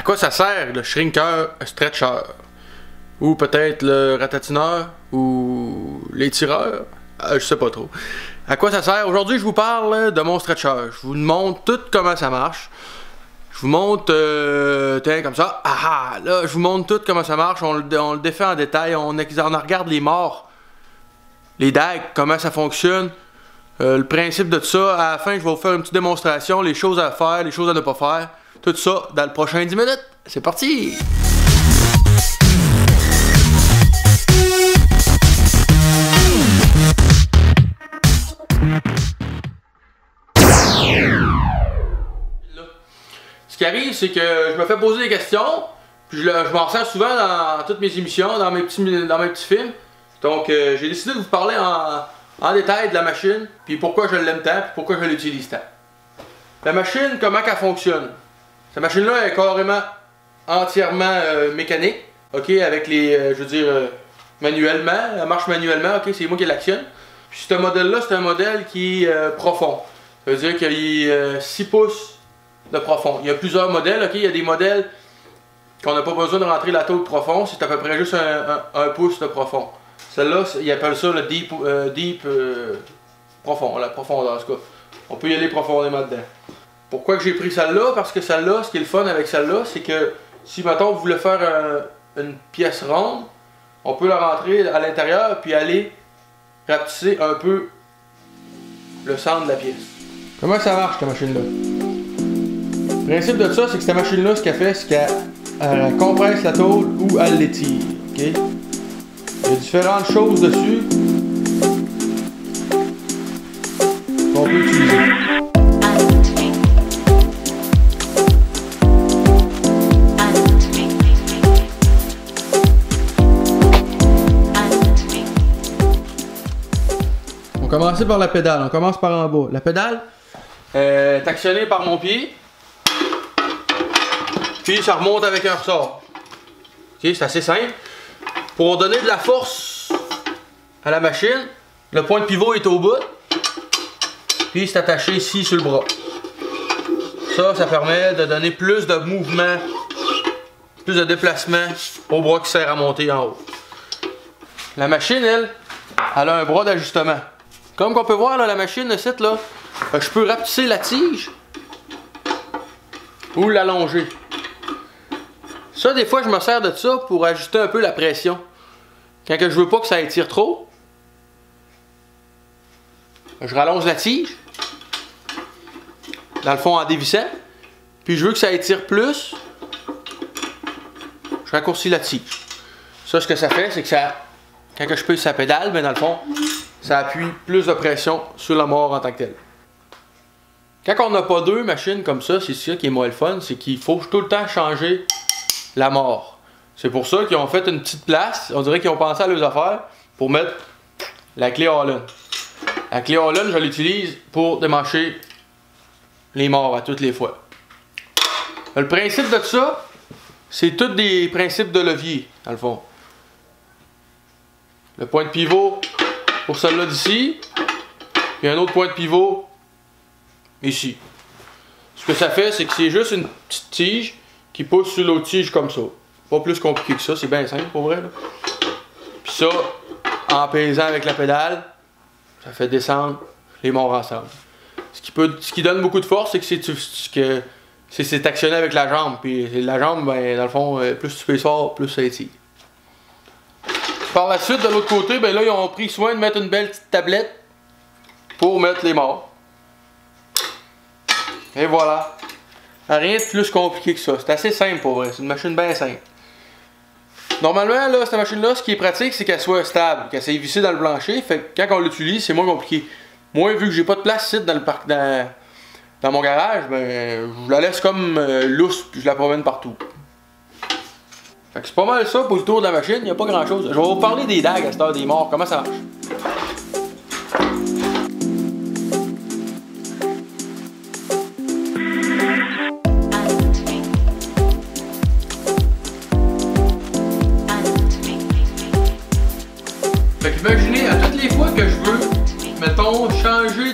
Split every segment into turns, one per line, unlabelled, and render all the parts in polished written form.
quoi ça sert le shrinker stretcher? Ou peut-être le ratatineur? Ou l'étireur? Je sais pas trop. À quoi ça sert? Aujourd'hui, je vous parle de mon stretcher. Je vous montre tout comment ça marche. Je vous montre, tiens, comme ça. Là, je vous montre tout comment ça marche. On le défait en détail. On regarde les morts, les dagues, comment ça fonctionne. Le principe de tout ça. À la fin, je vais vous faire une petite démonstration. Les choses à faire, les choses à ne pas faire. Tout ça dans le prochain 10 minutes. C'est parti! Ce qui arrive, c'est que je me fais poser des questions, puis je m'en sers souvent dans toutes mes émissions, dans mes petits films. Donc j'ai décidé de vous parler en détail de la machine, puis pourquoi je l'aime tant, puis pourquoi je l'utilise tant. La machine, comment elle fonctionne? Cette machine-là est carrément entièrement mécanique, ok, avec les, je veux dire, manuellement, elle marche manuellement, ok, c'est moi qui l'actionne. Puis ce modèle-là, c'est un modèle qui est profond. Ça veut dire qu'il a 6 pouces de profond. Il y a plusieurs modèles, ok, il y a des modèles qu'on n'a pas besoin de rentrer la tôle profond, c'est à peu près juste un pouce de profond. Celle-là, ils appellent ça le deep profond, la profondeur, en tout cas. On peut y aller profondément dedans. Pourquoi que j'ai pris celle-là? Parce que celle-là, ce qui est le fun avec celle-là, c'est que si, mettons, vous voulez faire une pièce ronde, on peut la rentrer à l'intérieur puis aller rapetisser un peu le centre de la pièce. Comment ça marche, cette machine-là? Le principe de ça, c'est que cette machine-là, ce qu'elle fait, c'est qu'elle compresse la tôle ou elle l'étire. Okay? Il y a différentes choses dessus qu'on peut utiliser. On va commencer par la pédale. On commence par en bas. La pédale est actionnée par mon pied. Puis ça remonte avec un ressort. Okay, c'est assez simple. Pour donner de la force à la machine, le point de pivot est au bout. Puis c'est attaché ici sur le bras. Ça permet de donner plus de mouvement, plus de déplacement au bras qui sert à monter en haut. La machine, elle a un bras d'ajustement. Comme on peut voir, là, la machine, le site, là, je peux rapetisser la tige ou l'allonger. Ça, des fois, je me sers de ça pour ajuster un peu la pression. Quand je veux pas que ça étire trop, je rallonge la tige, dans le fond en dévissant, puis je veux que ça étire plus, je raccourcis la tige. Ça, ce que ça fait, c'est que ça, quand je pèse sa pédale, ben dans le fond, ça appuie plus de pression sur la mort en tant que telle. Quand on n'a pas deux machines comme ça, c'est ça qui est moins le fun, c'est qu'il faut tout le temps changer la mort. C'est pour ça qu'ils ont fait une petite place, on dirait qu'ils ont pensé à leurs affaires, pour mettre la clé Allen. La clé Allen, je l'utilise pour démancher les morts à toutes les fois. Le principe de ça, c'est tous des principes de levier, dans le fond. Le point de pivot pour celle-là d'ici, puis un autre point de pivot ici. Ce que ça fait, c'est que c'est juste une petite tige qui pousse sur l'autre tige comme ça. Pas plus compliqué que ça, c'est bien simple pour vrai. Là. Puis ça, en pesant avec la pédale, ça fait descendre les morts ensemble. Ce qui donne beaucoup de force, c'est que c'est actionné avec la jambe. Puis la jambe, ben, dans le fond, plus tu pèses fort, plus ça étire. Par la suite, de l'autre côté, ben là, ils ont pris soin de mettre une belle petite tablette pour mettre les morts. Et voilà. Rien de plus compliqué que ça. C'est assez simple pour vrai. C'est une machine bien simple. Normalement, là, cette machine-là, ce qui est pratique, c'est qu'elle soit stable, qu'elle soit vissée dans le plancher. Fait que quand on l'utilise, c'est moins compliqué. Moi, vu que j'ai pas de place ici dans mon garage, ben, je la laisse comme lousse, puis je la promène partout. Fait que c'est pas mal ça pour le tour de la machine, il n'y a pas grand chose. Je vais vous parler des dagues à cette heure, des morts, comment ça marche. Fait que imaginez, à toutes les fois que je veux, mettons, changer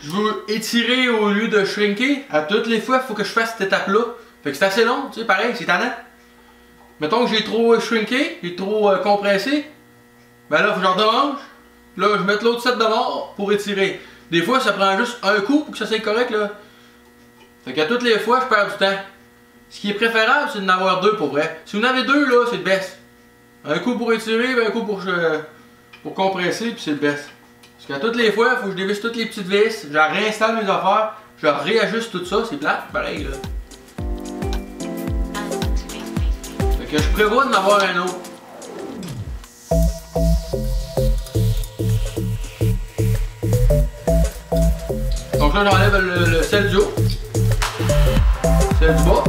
je veux étirer au lieu de shrinker, à toutes les fois, il faut que je fasse cette étape-là. Fait que c'est assez long, tu sais, pareil, c'est tannant. Mettons que j'ai trop shrinké, j'ai trop compressé, ben là, faut que je redemange. Là, je mets l'autre set de bord pour étirer. Des fois, ça prend juste un coup pour que ça soit correct, là. Fait qu'à toutes les fois, je perds du temps. Ce qui est préférable, c'est d'en avoir deux pour vrai. Si vous en avez deux, là, c'est le best. Un coup pour étirer, un coup pour compresser, puis c'est le best. Parce qu'à toutes les fois, il faut que je dévisse toutes les petites vis, je réinstalle mes affaires, je réajuste tout ça, c'est plate, pareil, là. Fait que je prévois d'en avoir un autre. Donc là, j'enlève le sel du haut, sel du bas.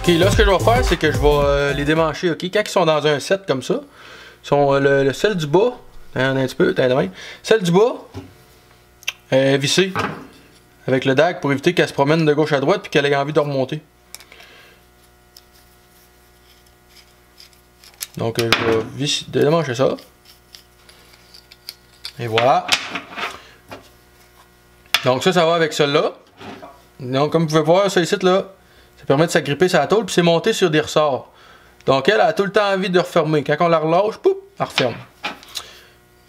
Ok, là, ce que je vais faire, c'est que je vais les démancher, ok? Quand ils sont dans un set comme ça, ils sont le sel du bas, un petit peu, celle du bas est vissée avec le DAG pour éviter qu'elle se promène de gauche à droite puis qu'elle ait envie de remonter. Donc je vais démancher ça. Et voilà. Donc ça va avec celle-là. Donc comme vous pouvez voir, ça ici là, ça permet de s'agripper sur la tôle puis c'est monté sur des ressorts. Donc elle a tout le temps envie de refermer. Quand on la relâche, poup, elle referme.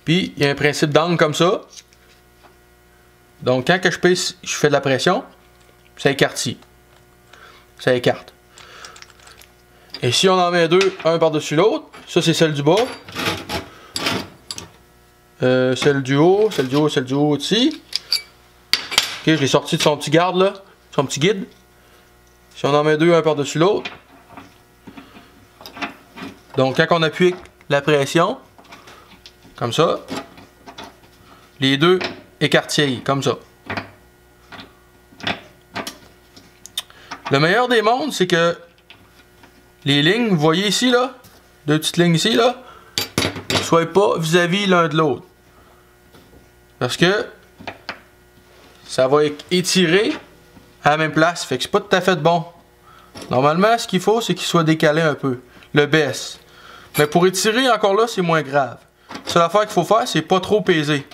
Puis il y a un principe d'angle comme ça. Donc quand que je fais de la pression, ça écartille. Ça écarte. Et si on en met deux, un par-dessus l'autre, ça c'est celle du bas. Celle du haut, celle du haut, celle du haut ici. Ok, je l'ai sorti de son petit garde là, son petit guide. Si on en met deux, un par-dessus l'autre. Donc quand on appuie la pression, comme ça, les deux écartillent, comme ça. Le meilleur des mondes, c'est que les lignes, vous voyez ici là, deux petites lignes ici là, ne soient pas vis-à-vis l'un de l'autre. Parce que ça va étirer à la même place, fait que c'est pas tout à fait bon. Normalement, ce qu'il faut, c'est qu'il soit décalé un peu, le baisse. Mais pour étirer encore là, c'est moins grave. La seule affaire qu'il faut faire, c'est pas trop peser.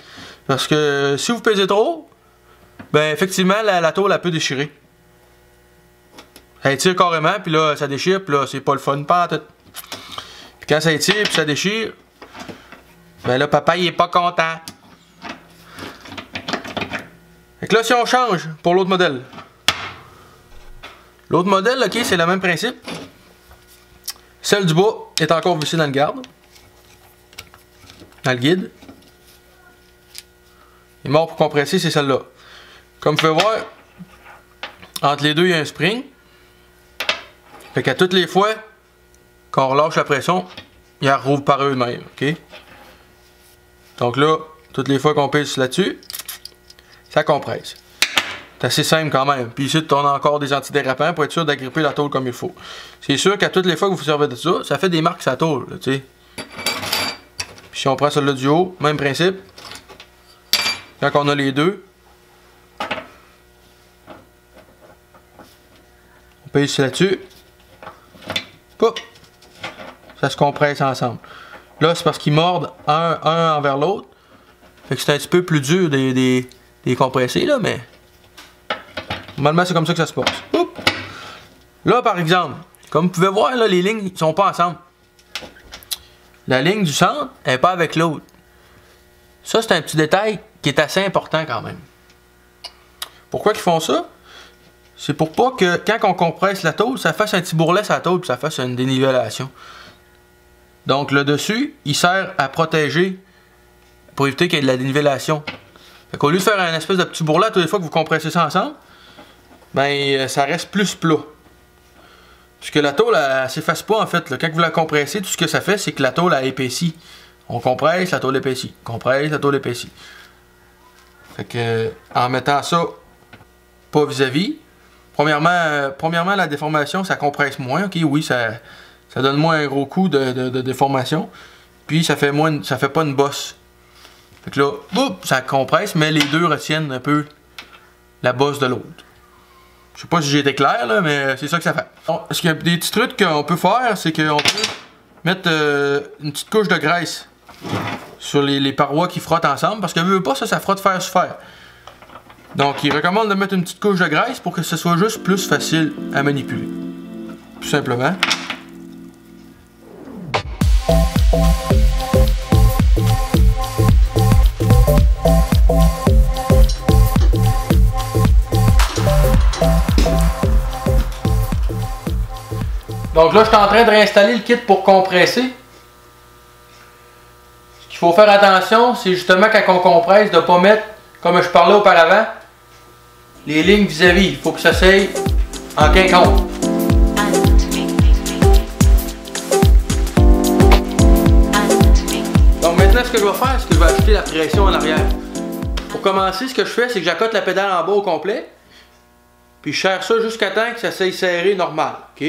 Parce que si vous pesez trop, ben effectivement, la tôle, elle peut déchirer. Ça étire carrément, puis là, ça déchire, puis là, c'est pas le fun, pas en tout. Puis quand ça étire, puis ça déchire, ben là, papa, il est pas content. Fait que là, si on change pour l'autre modèle. L'autre modèle, ok, c'est le même principe. Celle du bas est encore vissée dans le garde. Dans le guide. Et mort pour compresser, c'est celle-là. Comme vous pouvez voir, entre les deux, il y a un spring. Fait qu'à toutes les fois qu'on relâche la pression, ils rouvre par eux-mêmes, ok? Donc là, toutes les fois qu'on pèse là-dessus, ça compresse. C'est assez simple quand même. Puis ici, on a encore des antidérapants pour être sûr d'agripper la tôle comme il faut. C'est sûr qu'à toutes les fois que vous servez de ça, ça fait des marques sur la tôle, tu sais. Puis si on prend celle-là du haut, même principe. Quand on a les deux, on pèse là-dessus. Ça se compresse ensemble. Là, c'est parce qu'ils mordent un envers l'autre. Fait que c'est un petit peu plus dur des compresser, là, mais normalement, c'est comme ça que ça se passe. Oups. Là, par exemple, comme vous pouvez voir, là, les lignes ne sont pas ensemble. La ligne du centre n'est pas avec l'autre. Ça, c'est un petit détail qui est assez important quand même. Pourquoi ils font ça? C'est pour pas que quand on compresse la tôle, ça fasse un petit bourrelet sur la tôle et ça fasse une dénivellation. Donc le dessus, il sert à protéger pour éviter qu'il y ait de la dénivellation. Fait qu'au lieu de faire un espèce de petit bourrelet toutes les fois que vous compressez ça ensemble, ben ça reste plus plat. Puisque la tôle, elle s'efface pas en fait. Là. Quand vous la compressez, tout ce que ça fait, c'est que la tôle a épaissi. On compresse, la tôle épaissit. Compresse, la tôle épaissit. Fait que en mettant ça pas vis-à-vis, premièrement, la déformation, ça compresse moins. Ok, oui, ça donne moins un gros coup de déformation. Puis ça fait pas une bosse. Fait que là, boum, ça compresse, mais les deux retiennent un peu la bosse de l'autre. Je sais pas si j'ai été clair là, mais c'est ça que ça fait. Bon, est-ce qu'il y a des petits trucs qu'on peut faire, c'est qu'on peut mettre une petite couche de graisse sur les parois qui frottent ensemble, parce que veut pas, ça frotte fer sur fer. Donc il recommande de mettre une petite couche de graisse pour que ce soit juste plus facile à manipuler. Tout simplement. Donc là, je suis en train de réinstaller le kit pour compresser. Ce qu'il faut faire attention, c'est justement quand on compresse, de ne pas mettre, comme je parlais auparavant, les lignes vis-à-vis. Il faut que ça s'aille en quinconce. Donc maintenant, ce que je vais faire, c'est que je vais ajouter la pression en arrière. Pour commencer, ce que je fais, c'est que j'accote la pédale en bas au complet. Puis je serre ça jusqu'à temps que ça s'aille serré normal. OK?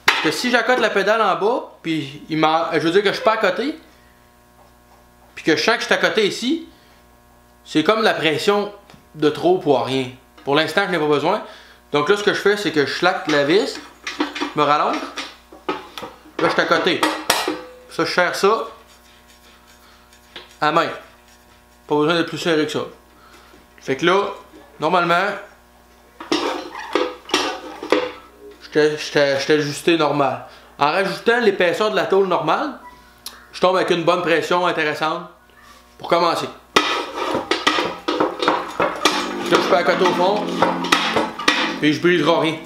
Parce que si j'accote la pédale en bas, puis je veux dire que je suis pas à côté, puis que je sens que je suis à côté ici, c'est comme la pression de trop pour rien. Pour l'instant, je n'ai pas besoin. Donc là, ce que je fais, c'est que je slack la vis, je me rallonge, là, je suis à côté. Ça, je serre ça à main. Pas besoin d'être plus serré que ça. Fait que là, normalement, je t'ai ajusté normal. En rajoutant l'épaisseur de la tôle normale, je tombe avec une bonne pression intéressante pour commencer. Là, je peux accoter au fond, et je briserai rien.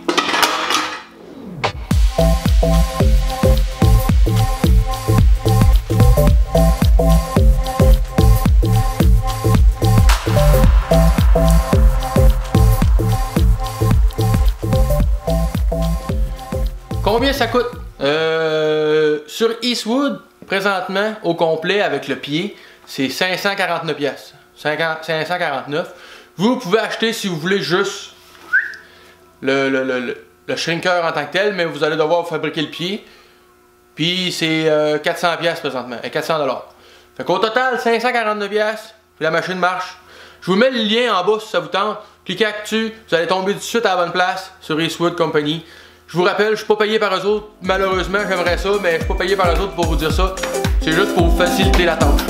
Combien ça coûte? Sur Eastwood, présentement, au complet, avec le pied, c'est 549 pièces. 549. Vous pouvez acheter, si vous voulez, juste le shrinker en tant que tel, mais vous allez devoir fabriquer le pied. Puis c'est 400 pièces présentement, 400 $. Fait qu'au total, 549 pièces. Puis la machine marche. Je vous mets le lien en bas si ça vous tente. Cliquez là-dessus, vous allez tomber tout de suite à la bonne place sur Eastwood Company. Je vous rappelle, je suis pas payé par eux autres, malheureusement, j'aimerais ça, mais je suis pas payé par eux autres pour vous dire ça. C'est juste pour vous faciliter la tâche.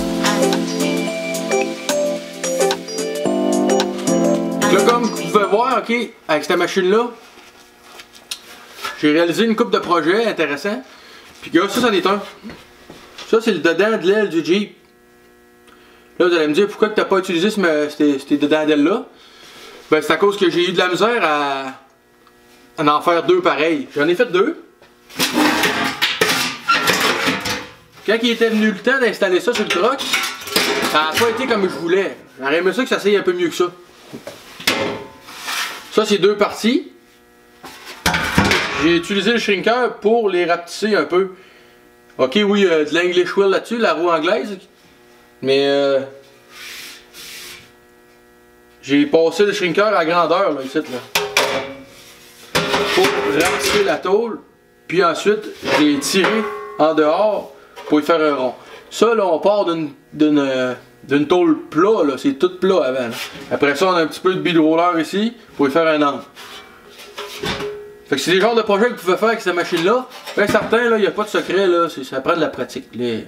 Là, comme vous pouvez voir, ok, avec cette machine-là, j'ai réalisé une couple de projets intéressants. Puis gars, ça, c'en est un. Ça, c'est le dedans de l'aile du Jeep. Là, vous allez me dire, pourquoi tu n'as pas utilisé ces dedans d'ailes-là? Ben, c'est à cause que j'ai eu de la misère à en faire deux pareils. J'en ai fait deux. Quand il était venu le temps d'installer ça sur le truck, ça n'a pas été comme je voulais. J'aurais aimé ça que ça s'aille un peu mieux que ça. Ça, c'est deux parties. J'ai utilisé le shrinker pour les rapetisser un peu. Ok, oui, de l'English wheel là-dessus, la roue anglaise. Mais j'ai passé le shrinker à grandeur, là, ici, là. Pour rapetisser la tôle. Puis ensuite, j'ai tiré en dehors pour y faire un rond. Ça, là, on part d'une tôle plat, là. C'est tout plat avant. Là. Après ça, on a un petit peu de bead roller ici pour y faire un angle. Fait que c'est des genres de projets que vous pouvez faire avec cette machine-là. Ben certain, il n'y a pas de secret, là. Ça prend de la pratique. Il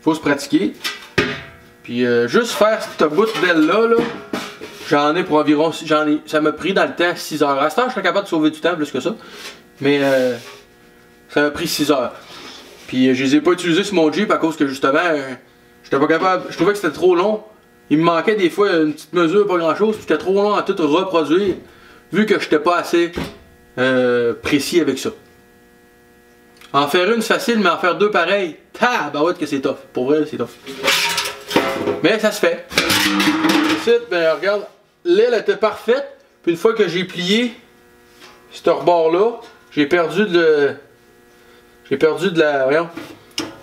faut se pratiquer. Puis juste faire cette bout d'aile-là, là, j'en ai pour environ... ça m'a pris dans le temps 6 heures. À ce temps, je serais capable de sauver du temps plus que ça. Mais ça m'a pris 6 heures. Puis je les ai pas utilisés sur mon Jeep à cause que justement, j'étais pas capable... Je trouvais que c'était trop long. Il me manquait des fois une petite mesure, pas grand-chose. Puis c'était trop long à tout reproduire. Vu que j'étais pas assez... précis avec ça. En faire une, c'est facile, mais en faire deux pareils, tabarouette que c'est tough. Pour vrai, c'est tough. Mais ça se fait. Ici, ben regarde, l'aile était parfaite. Puis une fois que j'ai plié ce rebord-là, j'ai perdu de la... Voyons.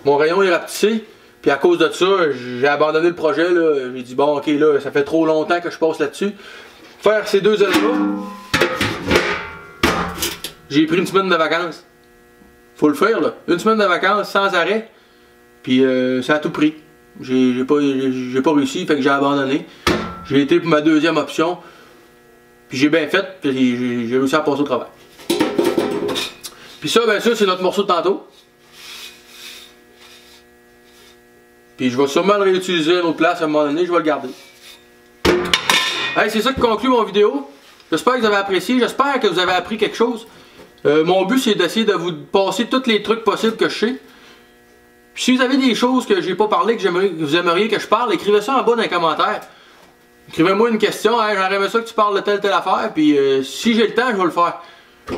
Mon rayon est rapetissé. Puis à cause de ça, j'ai abandonné le projet. J'ai dit, bon, ok, là, ça fait trop longtemps que je passe là-dessus. Faire ces deux ailes-là, j'ai pris une semaine de vacances. Faut le faire, là. Une semaine de vacances sans arrêt. Puis ça a tout pris. J'ai pas réussi, fait que j'ai abandonné. J'ai été pour ma deuxième option. Puis j'ai bien fait, puis j'ai réussi à passer au travail. Puis ça, bien sûr, c'est notre morceau de tantôt. Puis je vais sûrement le réutiliser à une autre place à un moment donné, je vais le garder. Hey, c'est ça qui conclut mon vidéo. J'espère que vous avez apprécié, j'espère que vous avez appris quelque chose. Mon but c'est d'essayer de vous passer tous les trucs possibles que je sais. Puis si vous avez des choses que j'ai pas parlé, que vous aimeriez que je parle, écrivez ça en bas dans les commentaires. Écrivez-moi une question, hein, j'aurais aimé ça que tu parles de telle affaire, puis si j'ai le temps, je vais le faire.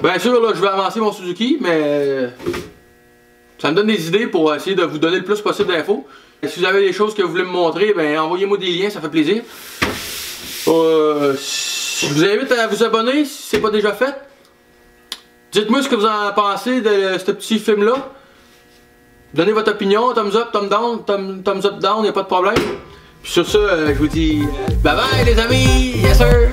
Bien sûr, là, je vais avancer mon Suzuki, mais ça me donne des idées pour essayer de vous donner le plus possible d'infos. Si vous avez des choses que vous voulez me montrer, ben envoyez-moi des liens, ça fait plaisir. Je vous invite à vous abonner si ce n'est pas déjà fait. Dites-moi ce que vous en pensez de ce petit film-là. Donnez votre opinion, thumbs up, thumbs down, thumbs up, down, il n'y a pas de problème. Puis sur ça, je vous dis bye bye les amis, yes sir!